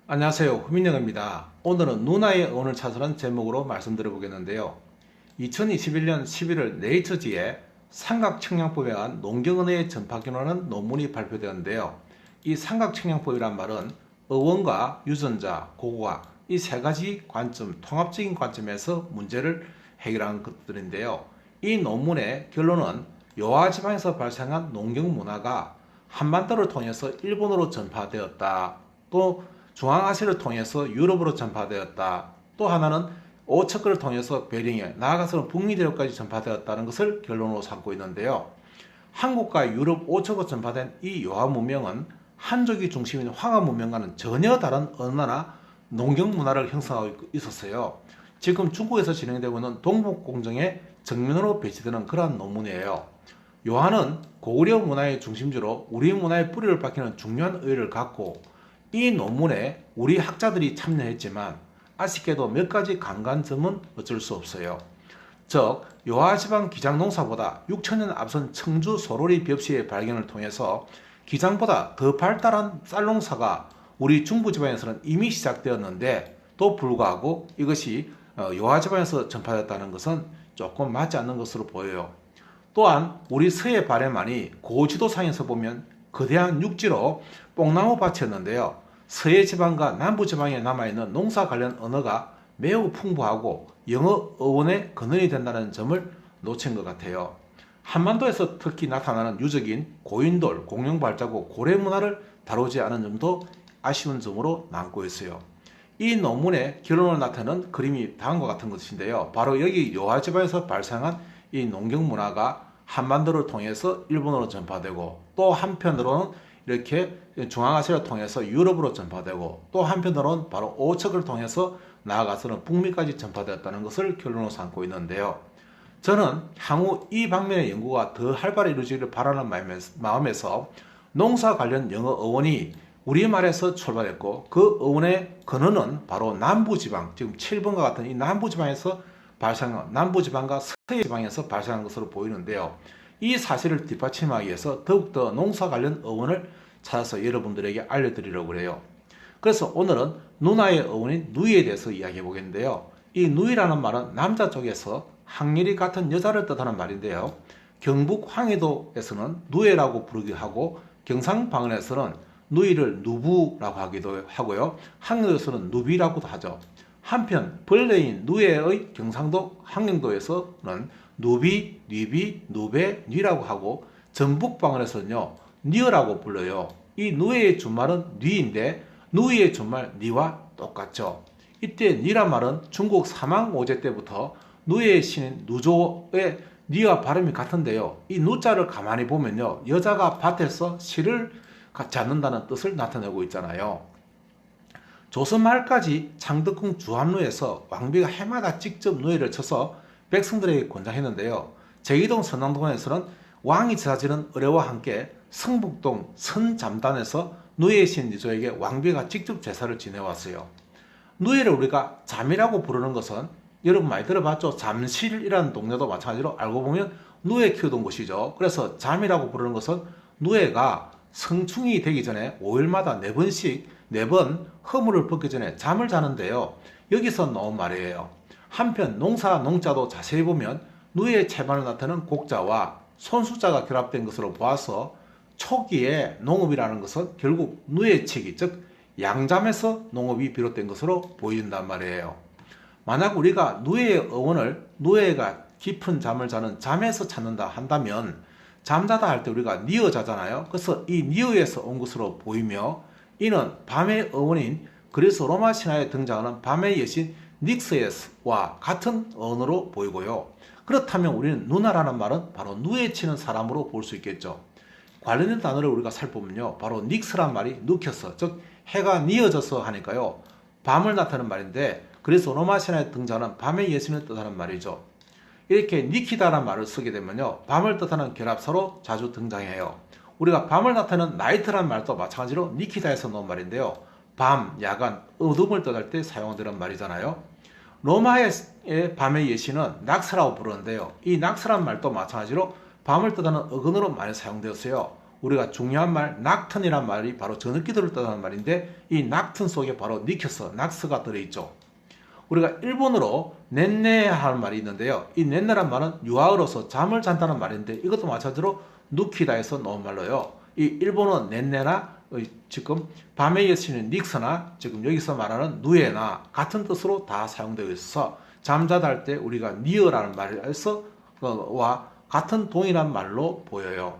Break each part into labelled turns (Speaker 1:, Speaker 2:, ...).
Speaker 1: 안녕하세요. 후민영입니다. 오늘은 누나의 어원을 찾으라는 제목으로 말씀드려 보겠는데요. 2021년 11월 네이처지에 삼각청량법에 의한 농경언어의 전파균이라는 논문이 발표되었는데요. 이 삼각청량법이란 말은 어원과 유전자, 고고학 이 세 가지 관점, 통합적인 관점에서 문제를 해결하는 것들인데요. 이 논문의 결론은 요하 지방에서 발생한 농경 문화가 한반도를 통해서 일본으로 전파되었다. 또 중앙아시아를 통해서 유럽으로 전파되었다. 또 하나는 오척을 통해서 베링에 나아가서는 북미 대륙까지 전파되었다는 것을 결론으로 삼고 있는데요. 한국과 유럽 오척으로 전파된 이 요하 문명은 한족이 중심인 황하 문명과는 전혀 다른 언어나 농경 문화를 형성하고 있었어요. 지금 중국에서 진행되고 있는 동북공정의 정면으로 배치되는 그러한 논문이에요. 요한은 고구려 문화의 중심지로 우리 문화의 뿌리를 밝히는 중요한 의의를 갖고 이 논문에 우리 학자들이 참여했지만 아쉽게도 몇 가지 간간점은 어쩔 수 없어요. 즉 요하지방 기장농사보다 6천년 앞선 청주 소로리 벽시의 발견을 통해서 기장보다 더 발달한 쌀농사가 우리 중부지방에서는 이미 시작되었는데 또 불구하고 이것이 요하지방에서 전파됐다는 것은 조금 맞지 않는 것으로 보여요. 또한 우리 서해 발해만이 고지도상에서 보면 거대한 육지로 뽕나무 밭이었는데요. 서해 지방과 남부 지방에 남아있는 농사 관련 언어가 매우 풍부하고 영어 어원의 근원이 된다는 점을 놓친 것 같아요. 한반도에서 특히 나타나는 유적인 고인돌, 공룡발자국, 고래 문화를 다루지 않은 점도 아쉬운 점으로 남고 있어요. 이 논문의 결론을 나타내는 그림이 다음과 같은 것인데요. 바로 여기 요하 지방에서 발생한 이 농경 문화가 한반도를 통해서 일본으로 전파되고 또 한편으로는 이렇게 중앙아시아를 통해서 유럽으로 전파되고 또 한편으로는 바로 오척을 통해서 나아가서는 북미까지 전파되었다는 것을 결론으로 삼고 있는데요. 저는 향후 이 방면의 연구가 더 활발히 이루어지기를 바라는 마음에서 농사 관련 영어 어원이 우리말에서 출발했고 그 어원의 근원은 바로 남부지방, 지금 7번과 같은 이 남부지방에서 발생한 남부지방과 서해지방에서 발생한 것으로 보이는데요. 이 사실을 뒷받침하기 위해서 더욱더 농사 관련 어원을 찾아서 여러분들에게 알려드리려고 해요. 그래서 오늘은 누나의 어원인 누이에 대해서 이야기해 보겠는데요. 이 누이라는 말은 남자 쪽에서 학렬이 같은 여자를 뜻하는 말인데요. 경북 황해도에서는 누에라고 부르기도 하고 경상방언에서는 누이를 누부라고 하기도 하고요. 항해도에서는 누비라고도 하죠. 한편 벌레인 누에의 경상도 항영도에서는 누비, 뉘비, 누베, 뉘라고 하고 전북방언에서는요 니어라고 불러요. 이 누에의 준말은 뉘인데 누이의 준말 니와 똑같죠. 이때 니란 말은 중국 사망오제 때부터 누에의 신인 누조의 니와 발음이 같은데요. 이 누자를 가만히 보면요 여자가 밭에서 실을 잡는다는 뜻을 나타내고 있잖아요. 조선 말까지 창덕궁 주합루에서 왕비가 해마다 직접 누에를 쳐서 백성들에게 권장했는데요. 제기동 선왕동에서는 왕이 제사지는 의례와 함께 성북동 선잠단에서 누에의 신 니조에게 왕비가 직접 제사를 지내왔어요. 누에를 우리가 잠이라고 부르는 것은 여러분 많이 들어봤죠? 잠실이라는 동네도 마찬가지로 알고 보면 누에 키우던 곳이죠. 그래서 잠이라고 부르는 것은 누에가 성충이 되기 전에 5일마다 4번씩 4번 허물을 벗기 전에 잠을 자는데요. 여기서 나온 말이에요. 한편 농사 농자도 자세히 보면 누에의 채반을 나타내는 곡자와 손수자가 결합된 것으로 보아서 초기에 농업이라는 것은 결국 누에치기 즉 양잠에서 농업이 비롯된 것으로 보인단 말이에요. 만약 우리가 누에의 어원을 누에가 깊은 잠을 자는 잠에서 찾는다 한다면 잠자다 할 때 우리가 니어 자잖아요. 그래서 이 니어에서 온 것으로 보이며 이는 밤의 어원인 그리스 로마 신화에 등장하는 밤의 여신 닉스에스와 같은 언어로 보이고요. 그렇다면 우리는 누나라는 말은 바로 누에 치는 사람으로 볼 수 있겠죠. 관련된 단어를 우리가 살펴보면요. 바로 닉스란 말이 눕혀서 즉 해가 뉘어져서 하니까요. 밤을 나타내는 말인데 그래서 로마 신화에 등장하는 밤의 여신을 뜻하는 말이죠. 이렇게 니키다라는 말을 쓰게 되면요. 밤을 뜻하는 결합사로 자주 등장해요. 우리가 밤을 나타내는 나이트라는 말도 마찬가지로 니키다에서 나온 말인데요. 밤, 야간, 어둠을 뜻할 때 사용되는 말이잖아요. 로마의 밤의 예시는 낙스라고 부르는데요. 이 낙스란 말도 마찬가지로 밤을 뜻하는 어근으로 많이 사용되었어요. 우리가 중요한 말 낙턴이란 말이 바로 저녁기도를 뜻하는 말인데 이 낙턴 속에 바로 니켜스, 낙스가 들어있죠. 우리가 일본어로 넨네 하는 말이 있는데요. 이 넨네란 말은 유아어로서 잠을 잔다는 말인데 이것도 마찬가지로 누키다에서 나온 말로요. 이 일본어 넨네나 지금 밤의 여신인 닉스나 지금 여기서 말하는 누에나 같은 뜻으로 다 사용되어 있어서 잠자다 할 때 우리가 니어라는 말에서 와 같은 동일한 말로 보여요.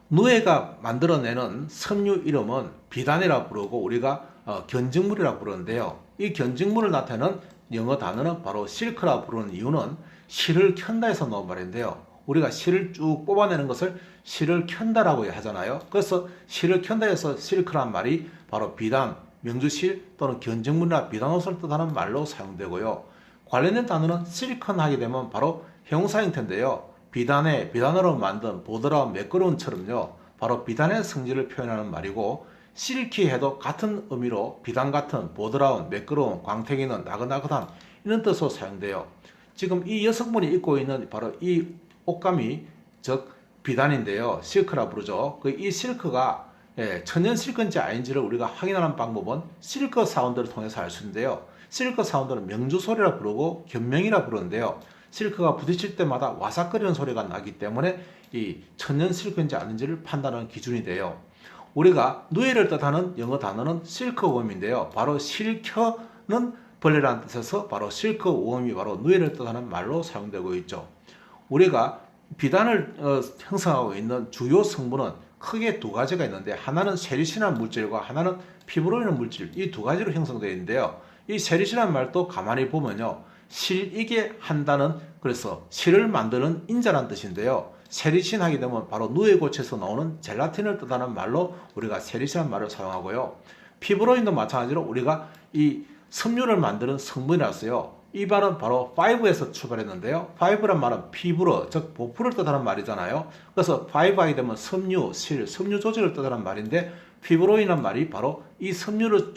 Speaker 1: 누에가 만들어내는 섬유 이름은 비단이라고 부르고 우리가 견직물이라고 부르는데요. 이 견직물을 나타내는 영어 단어는 바로 실크라고 부르는 이유는 실을 켠다에서 나온 말인데요. 우리가 실을 쭉 뽑아내는 것을 실을 켠다라고 하잖아요. 그래서 실을 켠다에서 실크란 말이 바로 비단, 명주실 또는 견직물이나 비단옷을 뜻하는 말로 사용되고요. 관련된 단어는 실리컨 하게 되면 바로 형용사 형태인데요. 비단으로 만든 보드라운 매끄러운처럼요. 바로 비단의 성질을 표현하는 말이고 실키해도 같은 의미로 비단 같은 보드라운 매끄러운 광택이는 나긋나긋한 이런 뜻으로 사용돼요. 지금 이 여성분이 입고 있는 바로 이 옷감이 즉 비단인데요. 실크라 부르죠. 이 실크가 천연 실크인지 아닌지를 우리가 확인하는 방법은 실크 사운드를 통해서 알 수 있는데요. 실크 사운드는 명주소리라 부르고 견명이라 부르는데요. 실크가 부딪힐 때마다 와삭거리는 소리가 나기 때문에 이 천연 실크인지 아닌지를 판단하는 기준이 돼요. 우리가 누에를 뜻하는 영어 단어는 실크웜인데요. 바로 실켜는 벌레라는 뜻에서 바로 실크웜이 바로 누에를 뜻하는 말로 사용되고 있죠. 우리가 비단을 형성하고 있는 주요 성분은 크게 두 가지가 있는데 하나는 세리신한 물질과 하나는 피부로이는 물질 이 두 가지로 형성되어 있는데요. 이 세리신한 말도 가만히 보면요. 실이게 한다는 그래서 실을 만드는 인자란 뜻인데요. 세리신 하게 되면 바로 누에고체에서 나오는 젤라틴을 뜻하는 말로 우리가 세리신한 말을 사용하고요. 피부로인도 마찬가지로 우리가 이 섬유를 만드는 성분이라서요. 이 말은 바로 5에서 출발했는데요. 5란 말은 피부로 즉 보풀을 뜻하는 말이잖아요. 그래서 5 하게 되면 섬유, 실, 섬유 조직을 뜻하는 말인데 피부로인이란 말이 바로 이 섬유를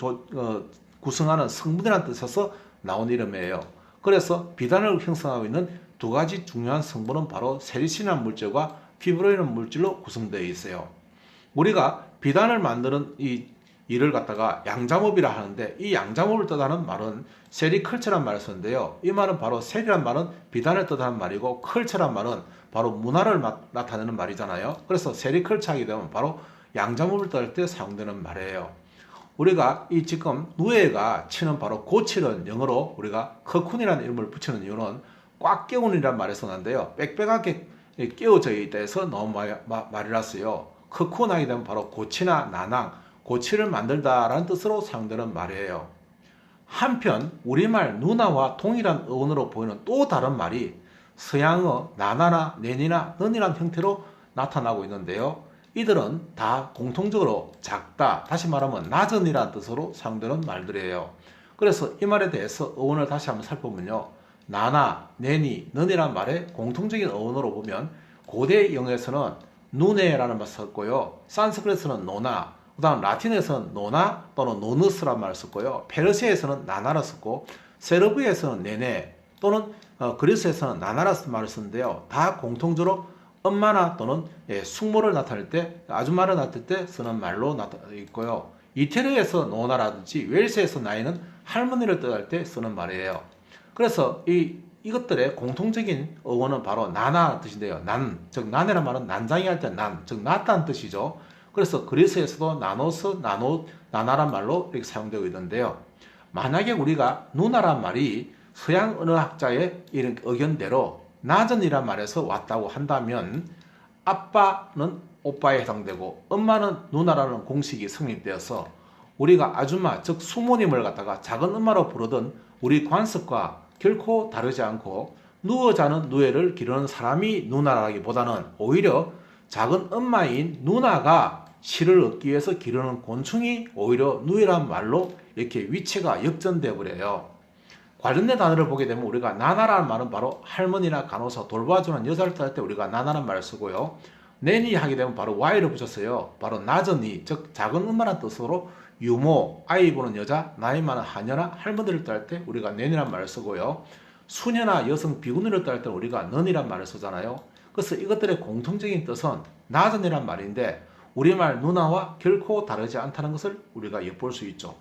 Speaker 1: 구성하는 성분이라는 뜻에서 나온 이름이에요. 그래서 비단을 형성하고 있는 두 가지 중요한 성분은 바로 세리신한 물질과 피브로이는 물질로 구성되어 있어요. 우리가 비단을 만드는 이 일을 갖다가 양잠업이라 하는데 이 양잠업을 뜻하는 말은 세리컬처란 말을 쓰는데요. 이 말은 바로 세리란 말은 비단을 뜻하는 말이고 컬처란 말은 바로 문화를 나타내는 말이잖아요. 그래서 세리컬처 하게 되면 바로 양잠업을 뜻할 때 사용되는 말이에요. 우리가 이 지금 누에가 치는 바로 고치는 영어로 우리가 커쿤이라는 이름을 붙이는 이유는 꽉 깨운이라는 말에서 나는데요. 빽빽하게 깨어져 있다 해서 나온 말이라서요. 커쿤 하게 되면 바로 고치나 나낭, 고치를 만들다라는 뜻으로 사용되는 말이에요. 한편 우리말 누나와 동일한 어원으로 보이는 또 다른 말이 서양어 나나나 낸이나 는이라는 형태로 나타나고 있는데요. 이들은 다 공통적으로 작다, 다시 말하면 낮은이라는 뜻으로 사용되는 말들이에요. 그래서 이 말에 대해서 어원을 다시 한번 살펴보면요. 나나, 내니, 는이라는 말의 공통적인 어원으로 보면 고대 영어에서는 누네라는 말을 썼고요. 산스크리트에서는 노나, 그 다음 라틴에서는 노나 또는 노느스라는 말을 썼고요. 페르시아에서는 나나를 썼고 세르비아에서는 네네 또는 그리스에서는 나나라는 말을 썼는데요. 다 공통적으로 엄마나 또는 숙모를 나타낼 때 아줌마를 나타낼 때 쓰는 말로 있고요. 이태리에서 노나라든지 웰스에서 나이는 할머니를 뜻할 때 쓰는 말이에요. 그래서 이것들의 공통적인 어원은 바로 나나 뜻인데요. 난, 즉 나네란 말은 난장이 할 때 난, 즉 낫다는 뜻이죠. 그래서 그리스에서도 나노스, 나나란 말로 이렇게 사용되고 있는데요. 만약에 우리가 누나란 말이 서양 언어학자의 이런 의견대로 낮은이란 말에서 왔다고 한다면 아빠는 오빠에 해당되고 엄마는 누나라는 공식이 성립되어서 우리가 아줌마 즉 수모님을 갖다가 작은 엄마로 부르던 우리 관습과 결코 다르지 않고 누워 자는 누에를 기르는 사람이 누나라기보다는 오히려 작은 엄마인 누나가 실을 얻기 위해서 기르는 곤충이 오히려 누에란 말로 이렇게 위치가 역전되어 버려요. 관련된 단어를 보게 되면 우리가 나나라는 말은 바로 할머니나 간호사 돌봐주는 여자를 뜻할 때 우리가 나나라는 말을 쓰고요. 내니 하게 되면 바로 Y를 붙였어요. 바로 낮은 이, 즉 작은 엄마라는 뜻으로 유모, 아이 보는 여자, 나이 많은 하녀나 할머니를 뜻할 때 우리가 내니란 말을 쓰고요. 수녀나 여성 비구니를 뜻할 때 우리가 넌이란 말을 쓰잖아요. 그래서 이것들의 공통적인 뜻은 낮은이란 말인데 우리말 누나와 결코 다르지 않다는 것을 우리가 엿볼 수 있죠.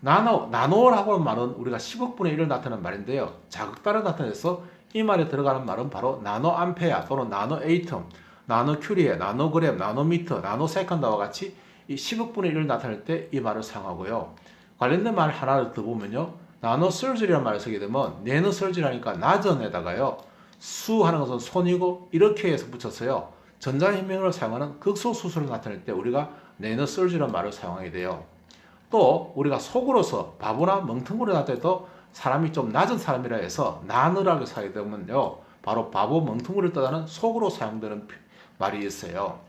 Speaker 1: 나노라고 하는 말은 우리가 10억분의 1을 나타내는 말인데요. 자극다를 나타내서 이 말에 들어가는 말은 바로 나노암페아 또는 나노에이텀, 나노큐리에, 나노그램, 나노미터, 나노세컨드와 같이 이 10억분의 1을 나타낼 때 이 말을 사용하고요. 관련된 말 하나를 더 보면요. 나노설저리라는 말을 쓰게 되면 네노설저리라니까 낮은에다가요. 수하는 것은 손이고 이렇게 해서 붙였어요. 전자현명을 사용하는 극소수술을 나타낼 때 우리가 네노설저리라는 말을 사용하게 돼요. 또 우리가 속으로서 바보나 멍텅구리 나타내도 사람이 좀 낮은 사람이라 해서 나느라고 사용하게 되면요. 바로 바보 멍텅구리를 뜻하는 속으로 사용되는 말이 있어요.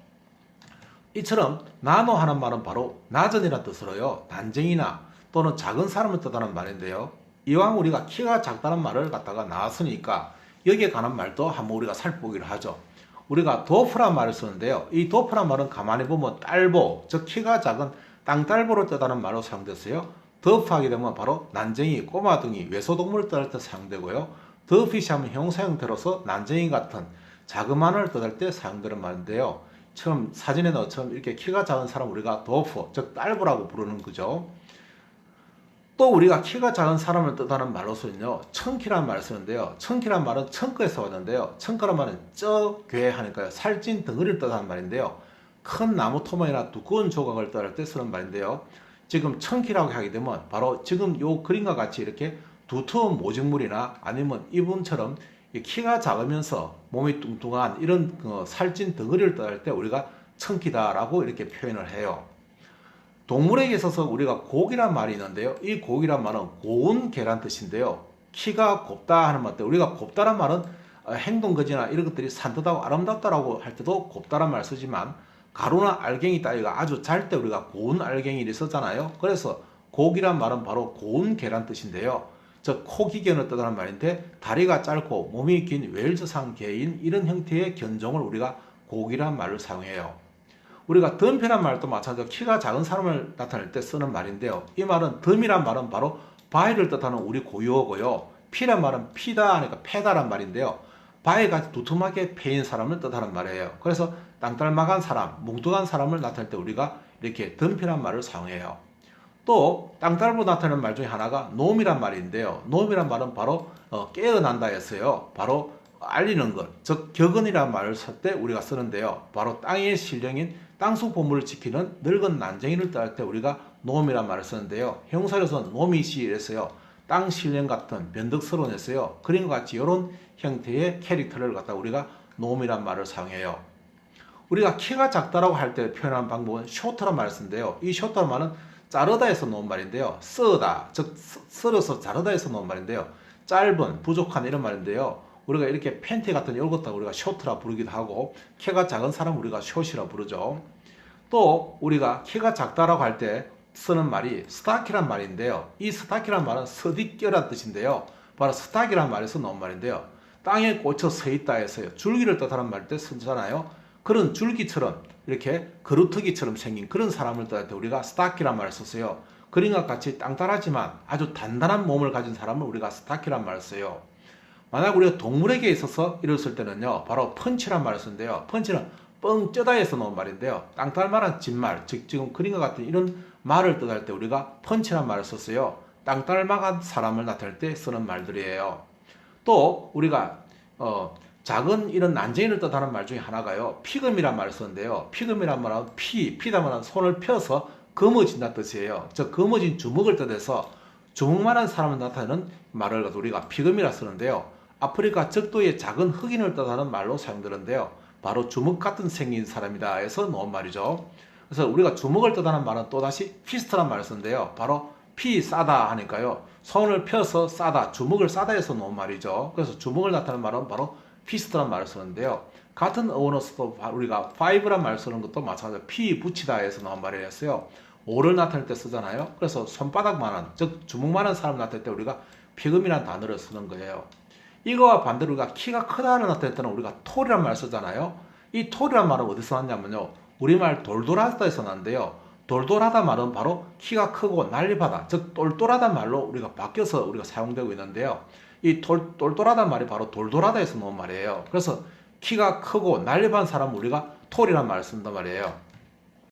Speaker 1: 이처럼 나노 하는 말은 바로 낮은이라는 뜻으로요. 난쟁이나 또는 작은 사람을 뜻하는 말인데요. 이왕 우리가 키가 작다는 말을 갖다가 나왔으니까 여기에 관한 말도 한번 우리가 살펴보기로 하죠. 우리가 도프란 말을 쓰는데요. 이 도프란 말은 가만히 보면 딸보, 즉 키가 작은 땅딸보를 뜻하는 말로 사용됐어요. 더프하게 되면 바로 난쟁이, 꼬마둥이, 외소동물을 뜻할 때 사용되고요. 더피시 하면 형사 형태로서 난쟁이 같은 자그마한을 뜻할 때 사용되는 말인데요. 처음 사진에 넣어처럼 이렇게 키가 작은 사람 우리가 도프, 즉 딸보라고 부르는 거죠. 또 우리가 키가 작은 사람을 뜻하는 말로서는요, 청키란 말을 쓰는데요. 청키란 말은 청크에서 왔는데요. 청크란 말은 쩌괴 하니까요. 살찐 덩어리를 뜻하는 말인데요. 큰 나무 토막이나 두꺼운 조각을 뜻할 때 쓰는 말인데요. 지금 청키라고 하게 되면 바로 지금 요 그림과 같이 이렇게 두터운 모직물이나 아니면 이분처럼 키가 작으면서 몸이 뚱뚱한 이런 살찐 덩어리를 뜻할 때 우리가 청키다라고 이렇게 표현을 해요. 동물에게 있어서 우리가 고기란 말이 있는데요. 이 고기란 말은 고운 개란 뜻인데요. 키가 곱다 하는 말 때 우리가 곱다란 말은 행동거지나 이런 것들이 산뜻하고 아름답다라고 할 때도 곱다란 말 쓰지만 가루나 알갱이 따위가 아주 잘 때 우리가 고운 알갱이를 썼잖아요. 그래서 고기란 말은 바로 고운 개란 뜻인데요. 즉 코기견을 뜻하는 말인데 다리가 짧고 몸이 긴 웨일즈상 개인 이런 형태의 견종을 우리가 고기란 말을 사용해요. 우리가 덤피란 말도 마찬가지로 키가 작은 사람을 나타낼 때 쓰는 말인데요. 이 말은 덤이란 말은 바로 바위를 뜻하는 우리 고유어고요. 피란 말은 피다 하니까 패다란 말인데요. 바위같이 두툼하게 패인 사람을 뜻하는 말이에요. 그래서 땅딸막한 사람, 뭉뚱한 사람을 나타낼 때 우리가 이렇게 덤피란 말을 사용해요. 또 땅딸보 나타내는 말 중에 하나가 놈이란 말인데요. 놈이란 말은 바로 깨어난다 했어요. 바로 알리는 것, 즉 격언이라는 말을 쓸 때 우리가 쓰는데요. 바로 땅의 신령인 땅속 보물을 지키는 늙은 난쟁이를 뜻할 때 우리가 놈이란 말을 쓰는데요. 형사로서는 놈이시 이랬어요. 땅 신령 같은 변덕스러운 했어요. 그림과 같이 이런 형태의 캐릭터를 갖다 우리가 놈이란 말을 사용해요. 우리가 키가 작다라고 할 때 표현하는 방법은 쇼트란 말을 쓰는데요. 이 쇼트란 말은 자르다에서 놓은 말인데요. 쓰다, 즉 썰어서 자르다에서 놓은 말인데요. 짧은, 부족한 이런 말인데요. 우리가 이렇게 팬티 같은 이런 것도 우리가 쇼트라 부르기도 하고 키가 작은 사람 우리가 숏이라 부르죠. 또 우리가 키가 작다라고 할 때 쓰는 말이 스타키란 말인데요. 이 스타키란 말은 서디껴란 뜻인데요. 바로 스타키란 말에서 나온 말인데요. 땅에 꽂혀 서 있다 해서요. 줄기를 뜻하는 말 때 쓰잖아요. 그런 줄기처럼 이렇게 그루터기처럼 생긴 그런 사람을 뜻할 때 우리가 스타키란 말을 썼어요. 그림과 같이 땅따라지만 아주 단단한 몸을 가진 사람을 우리가 스타키란 말을 써요. 만약 우리가 동물에게 있어서 이를 쓸 때는요, 바로 펀치란 말을 쓰는데요. 펀치는 뻥 쩌다에서 나온 말인데요. 땅딸말한 진말, 즉 지금 그림과 같은 이런 말을 뜻할 때 우리가 펀치란 말을 썼어요. 땅딸막한 사람을 나타낼 때 쓰는 말들이에요. 또 우리가 작은 이런 난쟁이를 뜻하는 말 중에 하나가요. 피금이란 말을 쓰는데요. 피금이란 말은 피다만 손을 펴서 검어진다는 뜻이에요. 즉 검어진 주먹을 뜻해서 주먹만한 사람을 나타내는 말을 우리가 피금이라 쓰는데요. 아프리카 적도의 작은 흑인을 뜻하는 말로 사용되는데요. 바로 주먹 같은 생긴 사람이다 해서 놓은 말이죠. 그래서 우리가 주먹을 뜻하는 말은 또다시 피스트란 말을 쓰는데요. 바로 피 싸다 하니까요. 손을 펴서 싸다, 주먹을 싸다 해서 놓은 말이죠. 그래서 주먹을 나타내는 말은 바로 피스트란 말을 쓰는데요. 같은 어원으로서도 우리가 five란 말을 쓰는 것도 마찬가지로 피 붙이다 해서 나온 말이었어요. 5를 나타낼 때 쓰잖아요. 그래서 손바닥만한, 즉 주먹만한 사람 나타낼 때 우리가 피금이라는 단어를 쓰는 거예요. 이거와 반대로 우리가 키가 크다를 나타낼 때는 우리가 톨이란 말을 쓰잖아요. 이 톨이란 말은 어디서 났냐면요. 우리말 돌돌하다에서 났는데요. 돌돌하다 말은 바로 키가 크고 날렵하다, 즉 똘똘하다 말로 우리가 바뀌어서 우리가 사용되고 있는데요. 이 똘똘하다 말이 바로 돌돌하다에서 나온 말이에요. 그래서 키가 크고 날렵한 사람은 우리가 톨이란 말을 쓴단 말이에요.